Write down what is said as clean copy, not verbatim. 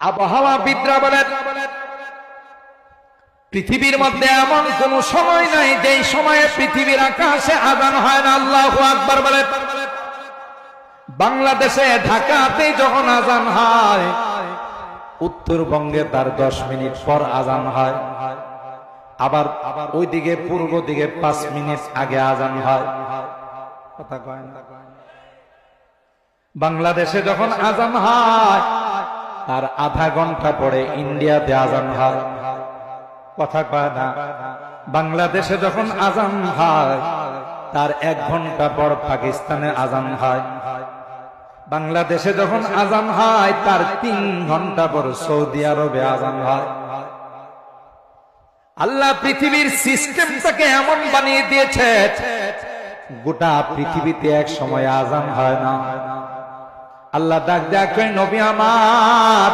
আবহাওয়াবিদরা বলেন পৃথিবীর মধ্যে এমন কোন সময় নাই যে সময়ে পৃথিবীর আকাশে আযান হয় না। আল্লাহু আকবার বলেন। বাংলাদেশে ঢাকাতে যখন আযান হয়, উত্তরবঙ্গে তার 10 মিনিট পর আযান হয়, আবার ওইদিকে পূর্ব দিকে 5 মিনিট আগে আযান হয়। কথা কয় না। বাংলাদেশে যখন আযান হয় তার আধা ঘন্টা পরে ইন্ডিয়াতে আযান হয়। কথা কয় না। বাংলাদেশে যখন আযান হয় তার 1 ঘন্টা পর পাকিস্তানে আযান হয়। বাংলাদেশে যখন আযান হয় তার 3 ঘন্টা পর সৌদি আরবে আযান হয়। আল্লাহ পৃথিবীর সিস্টেমটাকে এমন বানিয়ে দিয়েছে, গোটা পৃথিবীতে এক সময় আযান হয় না। আল্লাহ ডাক দেয়া কয়, নবী আমার